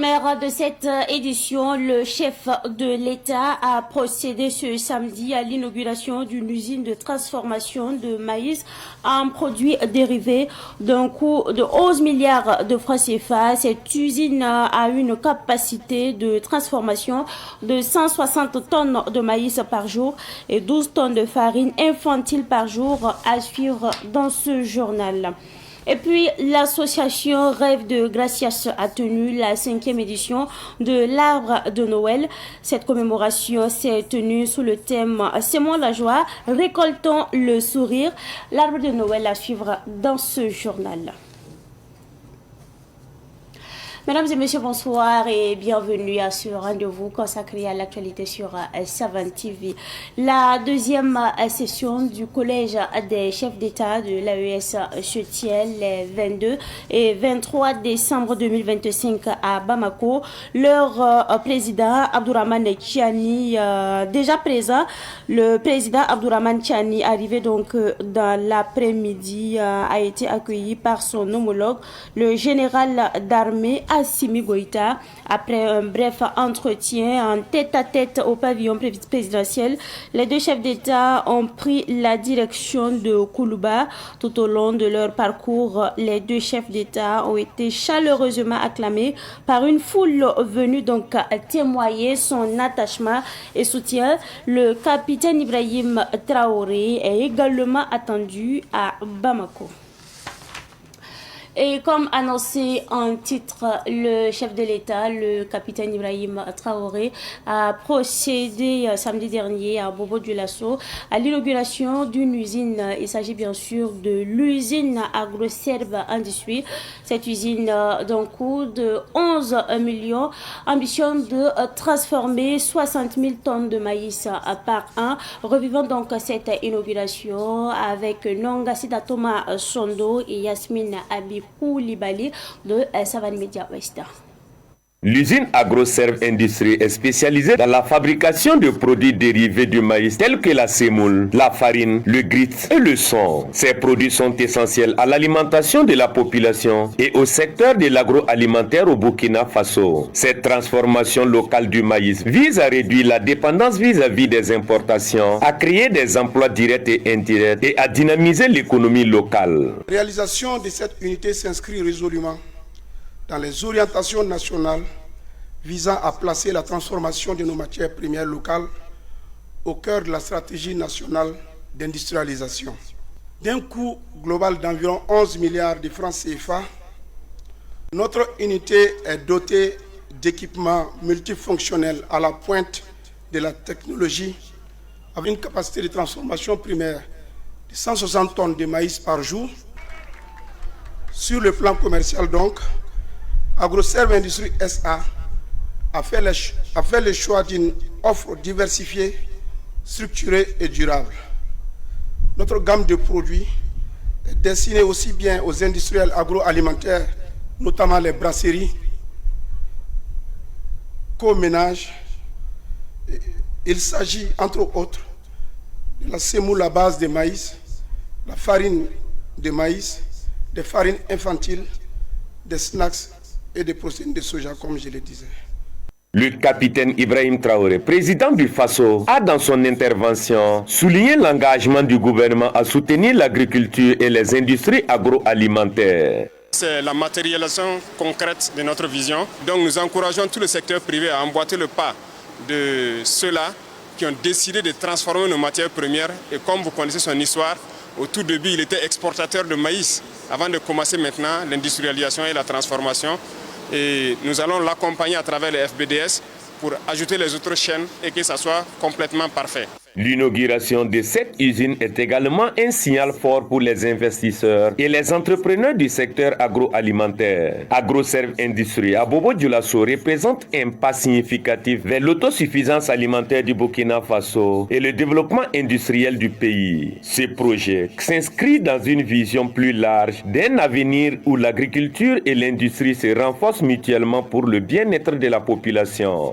sommaire de cette édition, le chef de l'État a procédé ce samedi à l'inauguration d'une usine de transformation de maïs en produits dérivés d'un coût de 11 milliards de francs CFA. Cette usine a une capacité de transformation de 160 tonnes de maïs par jour et 12 tonnes de farine infantile par jour, à suivre dans ce journal. Et puis, l'association Rêve de Gracias a tenu la 5e édition de l'Arbre de Noël. Cette commémoration s'est tenue sous le thème « Semons la joie, récoltons le sourire ». L'Arbre de Noël à suivre dans ce journal. Mesdames et messieurs, bonsoir et bienvenue à ce rendez-vous consacré à l'actualité sur Savane TV. La deuxième session du collège des chefs d'État de l'AES se tient les 22 et 23 décembre 2025 à Bamako. Leur président Abdourahmane Tchiani, déjà présent, le président Abdourahmane Tchiani, arrivé donc dans l'après-midi, a été accueilli par son homologue, le général d'armée Assimi Goïta. Après un bref entretien en tête-à-tête au pavillon présidentiel, les deux chefs d'État ont pris la direction de Koulouba. Tout au long de leur parcours, les deux chefs d'État ont été chaleureusement acclamés par une foule venue donc témoigner son attachement et soutien. Le capitaine Ibrahim Traoré est également attendu à Bamako. Et comme annoncé en titre, le chef de l'État, le capitaine Ibrahim Traoré, a procédé samedi dernier à Bobo-Dioulasso à l'inauguration d'une usine. Il s'agit bien sûr de l'usine Agroserve Industrie. Cette usine d'un coût de 11 millions, ambition de transformer 60 000 tonnes de maïs par an. Revivons donc cette inauguration avec Nonga Sidatoma Sondo et Yasmine Abi Koulibaly de Savane Media Ouest. L'usine Agroserve Industrie est spécialisée dans la fabrication de produits dérivés du maïs tels que la semoule, la farine, le grit et le son. Ces produits sont essentiels à l'alimentation de la population et au secteur de l'agroalimentaire au Burkina Faso. Cette transformation locale du maïs vise à réduire la dépendance vis-à-vis des importations, à créer des emplois directs et indirects et à dynamiser l'économie locale. La réalisation de cette unité s'inscrit résolument dans les orientations nationales visant à placer la transformation de nos matières premières locales au cœur de la stratégie nationale d'industrialisation. D'un coût global d'environ 11 milliards de francs CFA, notre unité est dotée d'équipements multifonctionnels à la pointe de la technologie, avec une capacité de transformation primaire de 160 tonnes de maïs par jour. Sur le plan commercial donc, Agroserve Industrie SA a fait le choix d'une offre diversifiée, structurée et durable. Notre gamme de produits est destinée aussi bien aux industriels agroalimentaires, notamment les brasseries, qu'aux ménages. Il s'agit, entre autres, de la semoule à base de maïs, la farine de maïs, des farines infantiles, des snacks et des protéines de soja, comme je le disais. Le capitaine Ibrahim Traoré, président du FASO, a dans son intervention souligné l'engagement du gouvernement à soutenir l'agriculture et les industries agroalimentaires. C'est la matérialisation concrète de notre vision. Donc nous encourageons tout le secteur privé à emboîter le pas de ceux-là qui ont décidé de transformer nos matières premières. Et comme vous connaissez son histoire, au tout début, il était exportateur de maïs avant de commencer maintenant l'industrialisation et la transformation. Et nous allons l'accompagner à travers les FBDS pour ajouter les autres chaînes et que ça soit complètement parfait. L'inauguration de cette usine est également un signal fort pour les investisseurs et les entrepreneurs du secteur agroalimentaire. Agroserve Industrie à Bobo-Dioulasso représente un pas significatif vers l'autosuffisance alimentaire du Burkina Faso et le développement industriel du pays. Ce projet s'inscrit dans une vision plus large d'un avenir où l'agriculture et l'industrie se renforcent mutuellement pour le bien-être de la population.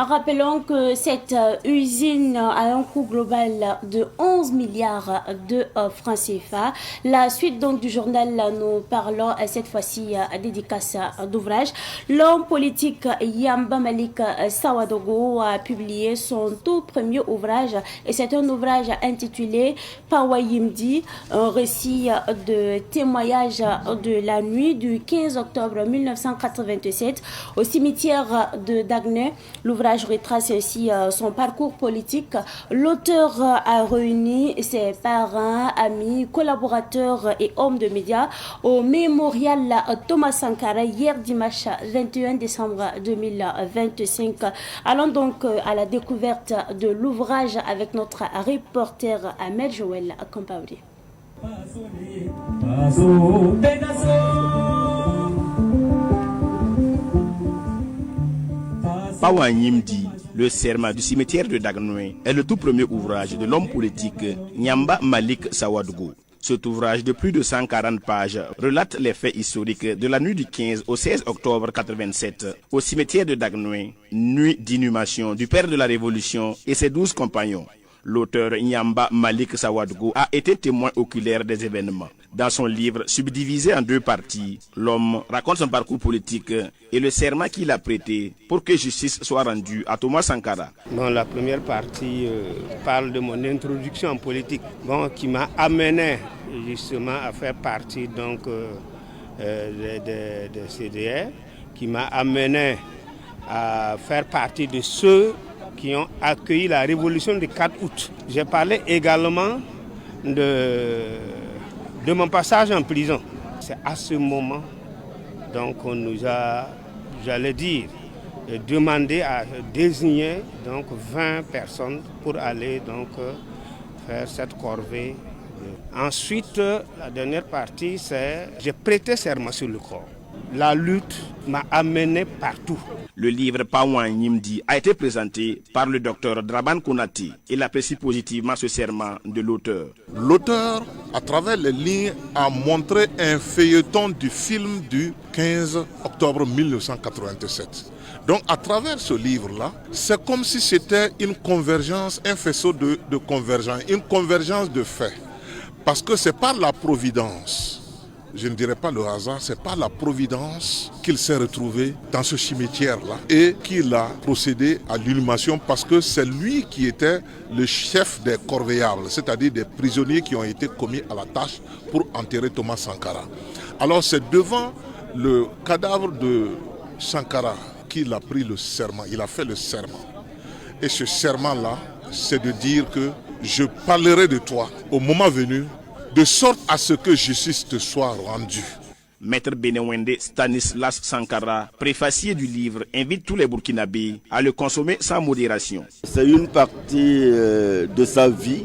Rappelons que cette usine a un coût global de 11 milliards de francs CFA. La suite donc du journal, nous parlons cette fois-ci dédicace d'ouvrage. L'homme politique Yamba Malik Sawadogo a publié son tout premier ouvrage et c'est un ouvrage intitulé Pawayimdi, un récit de témoignage de la nuit du 15 octobre 1987 au cimetière de Dagneux. L'ouvrage retrace aussi son parcours politique. L'auteur a réuni ses parents, amis, collaborateurs et hommes de médias au mémorial Thomas Sankara hier dimanche 21 décembre 2025. Allons donc à la découverte de l'ouvrage avec notre reporter Ahmed Joël Kampaouri. Pawanyimdi, le serment du cimetière de Dagnoué, est le tout premier ouvrage de l'homme politique Nyamba Malik Sawadougou. Cet ouvrage de plus de 140 pages relate les faits historiques de la nuit du 15 au 16 octobre 1987 au cimetière de Dagnoué, nuit d'inhumation du père de la Révolution et ses 12 compagnons. L'auteur Nyamba Malik Sawadougou a été témoin oculaire des événements. Dans son livre subdivisé en 2 parties, l'homme raconte son parcours politique et le serment qu'il a prêté pour que justice soit rendue à Thomas Sankara. Bon, la première partie parle de mon introduction en politique, qui m'a amené justement à faire partie donc, de CDR, qui m'a amené à faire partie de ceux qui ont accueilli la révolution du 4 août. J'ai parlé également de mon passage en prison. C'est à ce moment donc on nous a, j'allais dire, demandé à désigner donc 20 personnes pour aller donc faire cette corvée. Ensuite, la dernière partie, c'est j'ai prêté serment sur le corps. La lutte m'a amené partout. Le livre Pawanyimdi a été présenté par le docteur Draban Konati. Il apprécie positivement ce serment de l'auteur. L'auteur, à travers les lignes, a montré un feuilleton du film du 15 octobre 1987. Donc à travers ce livre-là, c'est comme si c'était une convergence, un faisceau de convergence, une convergence de faits. Parce que c'est par la providence. Je ne dirais pas le hasard, c'est par la providence qu'il s'est retrouvé dans ce cimetière-là et qu'il a procédé à l'inhumation parce que c'est lui qui était le chef des corveillables, c'est-à-dire des prisonniers qui ont été commis à la tâche pour enterrer Thomas Sankara. Alors c'est devant le cadavre de Sankara qu'il a pris le serment, il a fait le serment. Et ce serment-là, c'est de dire que je parlerai de toi au moment venu, de sorte à ce que justice te soit rendue. Maître Benewende Stanislas Sankara, préfacier du livre, invite tous les Burkinabés à le consommer sans modération. C'est une partie de sa vie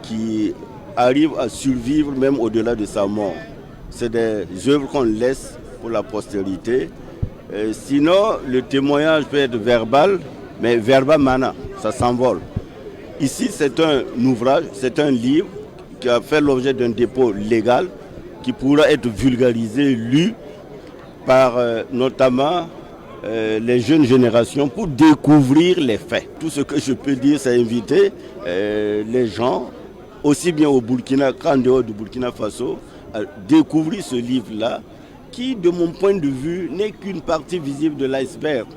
qui arrive à survivre même au-delà de sa mort. C'est des œuvres qu'on laisse pour la postérité. Sinon, le témoignage peut être verbal, mais verba mana, ça s'envole. Ici, c'est un ouvrage, c'est un livre qui a fait l'objet d'un dépôt légal qui pourra être vulgarisé, lu par notamment les jeunes générations pour découvrir les faits. Tout ce que je peux dire, c'est inviter les gens, aussi bien au Burkina qu'en dehors du Burkina Faso, à découvrir ce livre-là qui, de mon point de vue, n'est qu'une partie visible de l'iceberg.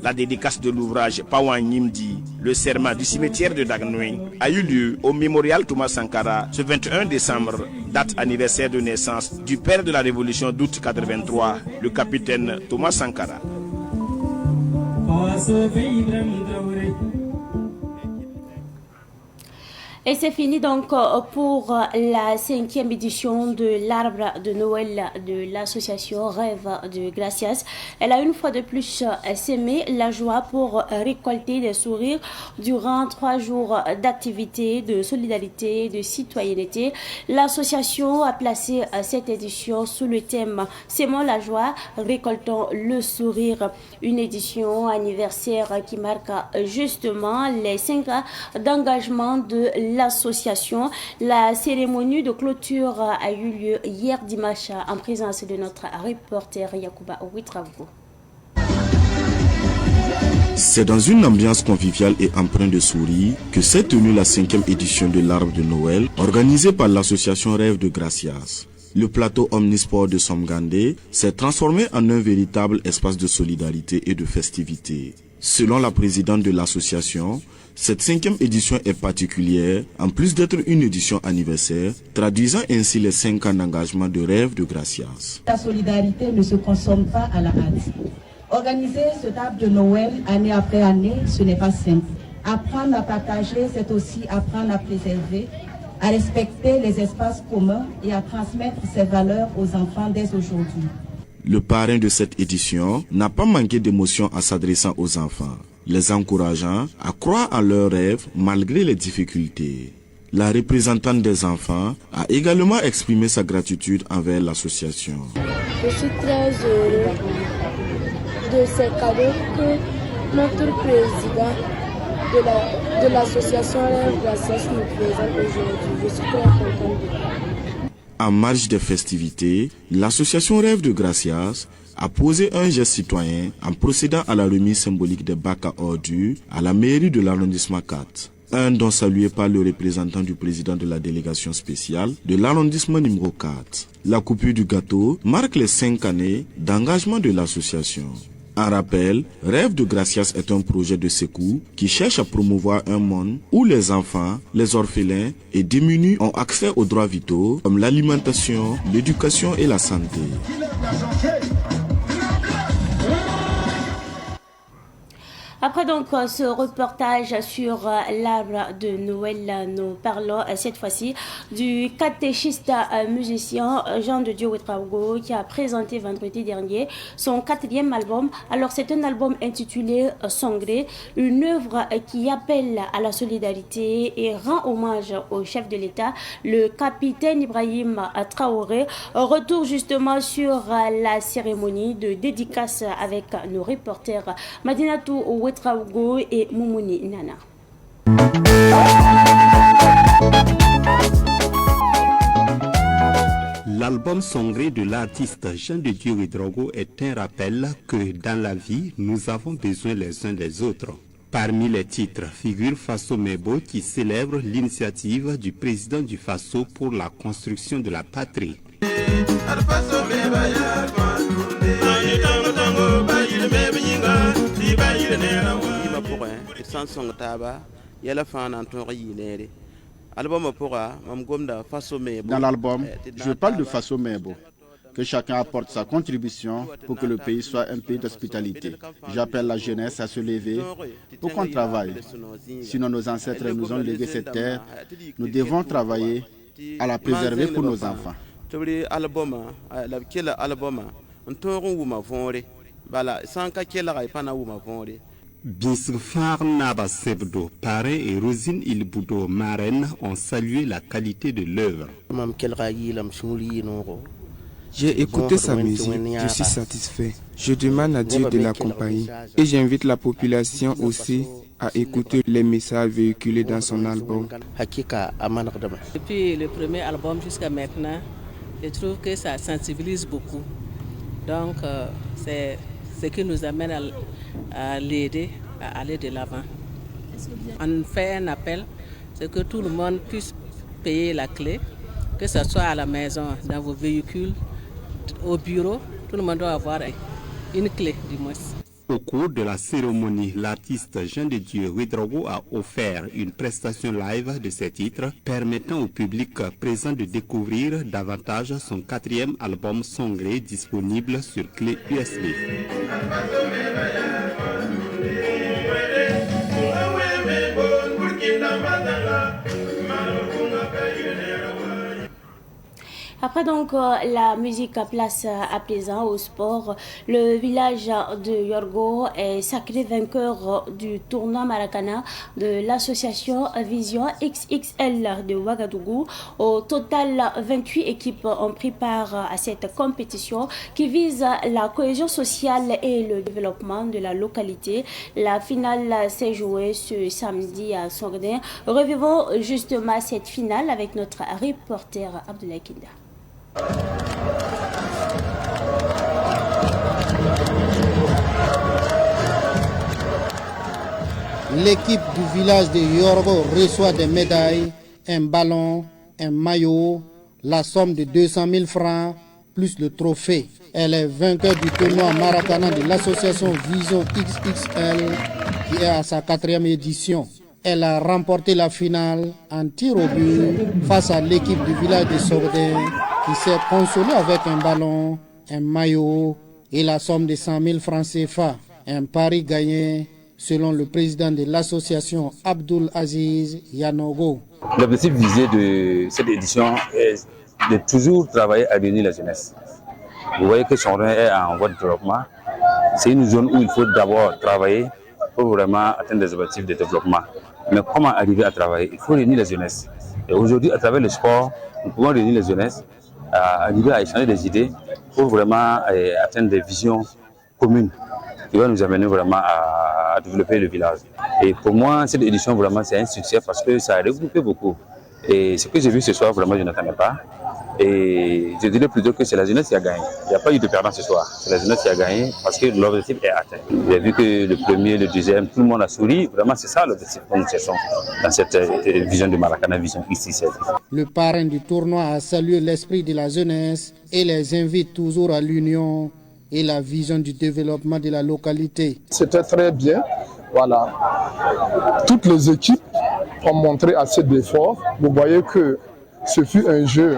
La dédicace de l'ouvrage Pawanyimdi, le serment du cimetière de Dagnoué, a eu lieu au mémorial Thomas Sankara ce 21 décembre, date anniversaire de naissance du père de la Révolution d'août 83, le capitaine Thomas Sankara. Et c'est fini donc pour la 5e édition de l'arbre de Noël de l'association Rêve de Gracias. Elle a une fois de plus sémé la joie pour récolter des sourires durant 3 jours d'activité, de solidarité, de citoyenneté. L'association a placé cette édition sous le thème Sémons la joie, récoltons le sourire. Une édition anniversaire qui marque justement les 5 ans d'engagement de l'association. La cérémonie de clôture a eu lieu hier dimanche en présence de notre reporter Yacouba Ouitrago. C'est dans une ambiance conviviale et empreinte de sourire que s'est tenue la 5e édition de l'Arbre de Noël, organisée par l'association Rêve de Gracias. Le plateau omnisport de Somgandé s'est transformé en un véritable espace de solidarité et de festivité. Selon la présidente de l'association, cette 5e édition est particulière, en plus d'être une édition anniversaire, traduisant ainsi les 5 ans d'engagement de Rêve de Gracias. La solidarité ne se consomme pas à la hâte. Organiser cet arbre de Noël année après année, ce n'est pas simple. Apprendre à partager, c'est aussi apprendre à préserver, à respecter les espaces communs et à transmettre ces valeurs aux enfants dès aujourd'hui. Le parrain de cette édition n'a pas manqué d'émotion en s'adressant aux enfants, les encourageant à croire en leurs rêves malgré les difficultés. La représentante des enfants a également exprimé sa gratitude envers l'association. Je suis très heureux de ces cadeaux que notre président de l'association Rêve Gracias nous présente aujourd'hui. Je suis très contente de ça. En marge des festivités, l'association Rêve de Gracias a posé un geste citoyen en procédant à la remise symbolique des bacs à ordures à la mairie de l'arrondissement 4. Un don salué par le représentant du président de la délégation spéciale de l'arrondissement numéro 4. La coupure du gâteau marque les 5 années d'engagement de l'association. En rappel, Rêve de Gracias est un projet de secours qui cherche à promouvoir un monde où les enfants, les orphelins et démunis ont accès aux droits vitaux comme l'alimentation, l'éducation et la santé. Après donc ce reportage sur l'arbre de Noël, nous parlons cette fois-ci du catéchiste musicien Jean de Dieu Ouedraogo qui a présenté vendredi dernier son 4e album. Alors c'est un album intitulé Sangré, une œuvre qui appelle à la solidarité et rend hommage au chef de l'État, le capitaine Ibrahim Traoré. Retour justement sur la cérémonie de dédicace avec nos reporters Madinatou Ouedraogo et Moumouni Nana. L'album Sangré de l'artiste Jean de Dieu Ouedraogo est un rappel que dans la vie, nous avons besoin les uns des autres. Parmi les titres figure Faso Mebo qui célèbre l'initiative du président du Faso pour la construction de la patrie. Dans l'album, je parle de Faso Mebo, que chacun apporte sa contribution pour que le pays soit un pays d'hospitalité. J'appelle la jeunesse à se lever pour qu'on travaille. Sinon nos ancêtres nous ont légué cette terre, nous devons travailler à la préserver pour nos enfants. Binsfar Naba Sebdo, parrain et Rosine Ilboudo, marraine, ont salué la qualité de l'œuvre. J'ai écouté sa musique, je suis satisfait. Je demande à Dieu de l'accompagner et j'invite la population aussi à écouter les messages véhiculés dans son album. Depuis le premier album jusqu'à maintenant, je trouve que ça sensibilise beaucoup. Donc c'est ce qui nous amène à l'aider à aller de l'avant. On fait un appel, c'est que tout le monde puisse payer la clé, que ce soit à la maison, dans vos véhicules, au bureau, tout le monde doit avoir une clé du moins. Au cours de la cérémonie, l'artiste Jean de Dieu Ouedraogo a offert une prestation live de ses titres permettant au public présent de découvrir davantage son 4e album Sangré disponible sur clé USB. Après donc la musique place à présent au sport. Le village de Yorgo est sacré vainqueur du tournoi Maracana de l'association Vision XXL de Ouagadougou. Au total, 28 équipes ont pris part à cette compétition qui vise la cohésion sociale et le développement de la localité. La finale s'est jouée ce samedi à Songdin. Revivons justement cette finale avec notre reporter Abdoulaye Kinda. l'équipe du village de Yorgo reçoit des médailles, un ballon, un maillot, la somme de 200 000 francs, plus le trophée. Elle est vainqueur du tournoi Maracana de l'association Vision XXL qui est à sa 4e édition. Elle a remporté la finale en tir au but face à l'équipe du village de Sordin qui s'est consolée avec un ballon, un maillot et la somme de 100 000 francs CFA. Un pari gagné selon le président de l'association Abdul Aziz Yanogo. L'objectif visé de cette édition est de toujours travailler à réunir la jeunesse. Vous voyez que Sordin est en voie de développement. C'est une zone où il faut d'abord travailler pour vraiment atteindre des objectifs de développement. Mais comment arriver à travailler? Il faut réunir la jeunesse. Et aujourd'hui, à travers le sport, nous pouvons réunir la jeunesse, arriver à échanger des idées pour vraiment atteindre des visions communes qui vont nous amener vraiment à développer le village. Et pour moi, cette édition, vraiment, c'est un succès parce que ça a regroupé beaucoup. Et ce que j'ai vu ce soir, vraiment, je n'attendais pas. Et je dirais plutôt que c'est la jeunesse qui a gagné. Il n'y a pas eu de perdant ce soir. C'est la jeunesse qui a gagné parce que l'objectif est atteint. J'ai vu que le premier, le deuxième, tout le monde a souri. Vraiment, c'est ça l'objectif que nous cherchons dans cette vision de Maracana, vision XXL. Le parrain du tournoi a salué l'esprit de la jeunesse et les invite toujours à l'union et la vision du développement de la localité. C'était très bien. Voilà. Toutes les équipes ont montré assez d'efforts. Vous voyez que ce fut un jeu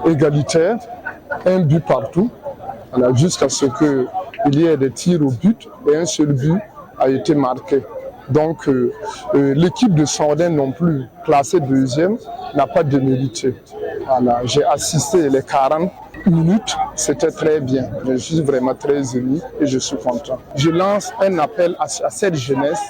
égalitaire, un but partout, jusqu'à ce qu'il y ait des tirs au but et un seul but a été marqué. Donc l'équipe de Sordin non plus, classée deuxième, n'a pas démérité. Voilà. J'ai assisté les 40 minutes, c'était très bien. Je suis vraiment très ému et je suis content. Je lance un appel à cette jeunesse,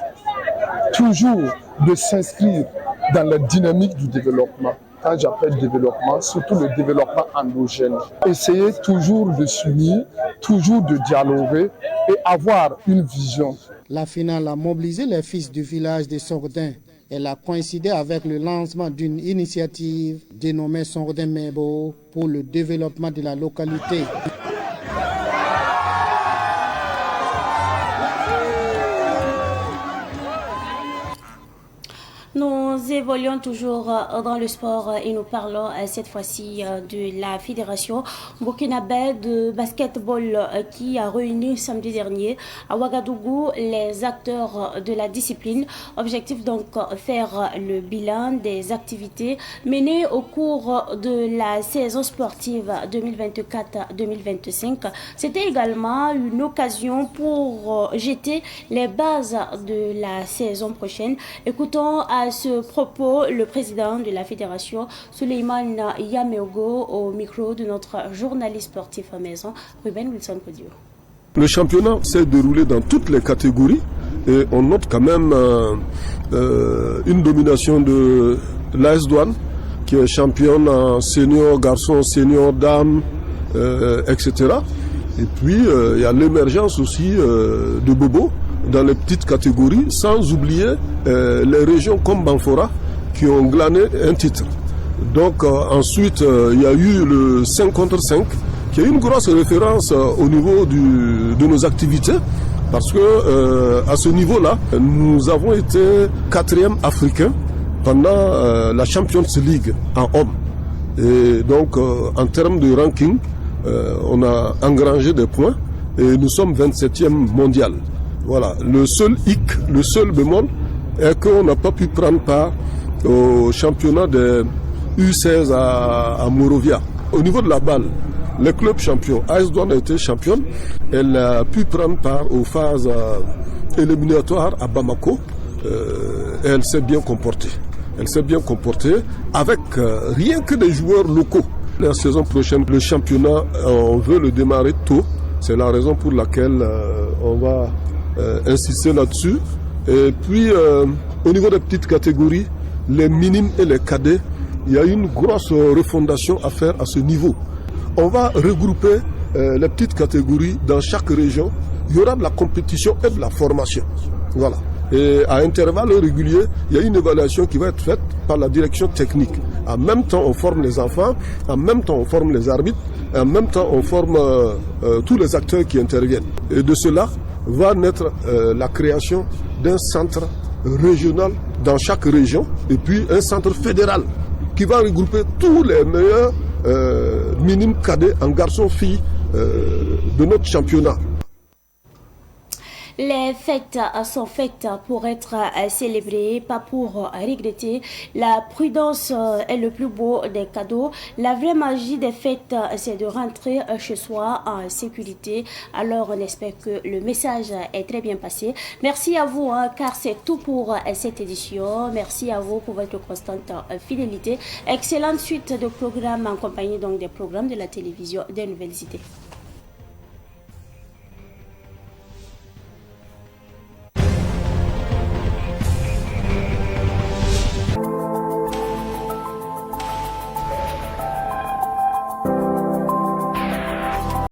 toujours de s'inscrire dans la dynamique du développement. Quand j'appelle développement, surtout le développement endogène. Essayez toujours de s'unir, toujours de dialoguer et avoir une vision. La finale a mobilisé les fils du village de Sordin. Elle a coïncidé avec le lancement d'une initiative dénommée Sordin Mebo pour le développement de la localité. Nous évoluons toujours dans le sport et nous parlons cette fois-ci de la fédération burkinabé de basketball qui a réuni samedi dernier à Ouagadougou les acteurs de la discipline. Objectif donc faire le bilan des activités menées au cours de la saison sportive 2024-2025. C'était également une occasion pour jeter les bases de la saison prochaine. Écoutons à ce propos le président de la fédération, Souleymane Yameogo, au micro de notre journaliste sportif à maison, Ruben Wilson Kodio. Le championnat s'est déroulé dans toutes les catégories et on note quand même une domination de l'AS Douane qui est championne en senior garçon, senior dame, etc. Et puis il y a l'émergence aussi de Bobo dans les petites catégories, sans oublier les régions comme Banfora qui ont glané un titre. Donc ensuite, il y a eu le 5 contre 5, qui est une grosse référence au niveau de nos activités, parce que à ce niveau-là, nous avons été 4e africain pendant la Champions League en hommes. Et donc, en termes de ranking, on a engrangé des points et nous sommes 27e mondial. Voilà, le seul hic, le seul bémol est qu'on n'a pas pu prendre part au championnat des U16 à Morovia. Au niveau de la balle, les clubs champions, AS Douane a été championne, elle a pu prendre part aux phases éliminatoires à Bamako et elle s'est bien comportée. Elle s'est bien comportée avec rien que des joueurs locaux. La saison prochaine, le championnat, on veut le démarrer tôt. C'est la raison pour laquelle on va insister là-dessus. Et puis, au niveau des petites catégories, les minimes et les cadets, il y a une grosse refondation à faire à ce niveau. On va regrouper les petites catégories dans chaque région. Il y aura de la compétition et de la formation. Voilà. Et à intervalles réguliers, il y a une évaluation qui va être faite par la direction technique. En même temps, on forme les enfants, en même temps, on forme les arbitres, et en même temps, on forme tous les acteurs qui interviennent. Et de cela, va naître la création d'un centre régional dans chaque région et puis un centre fédéral qui va regrouper tous les meilleurs minimes cadets en garçons-filles de notre championnat. Les fêtes sont faites pour être célébrées, pas pour regretter. La prudence est le plus beau des cadeaux. La vraie magie des fêtes, c'est de rentrer chez soi en sécurité. Alors, on espère que le message est très bien passé. Merci à vous, car c'est tout pour cette édition. Merci à vous pour votre constante fidélité. Excellente suite de programmes en compagnie donc des programmes de la télévision des Nouvelles Idées.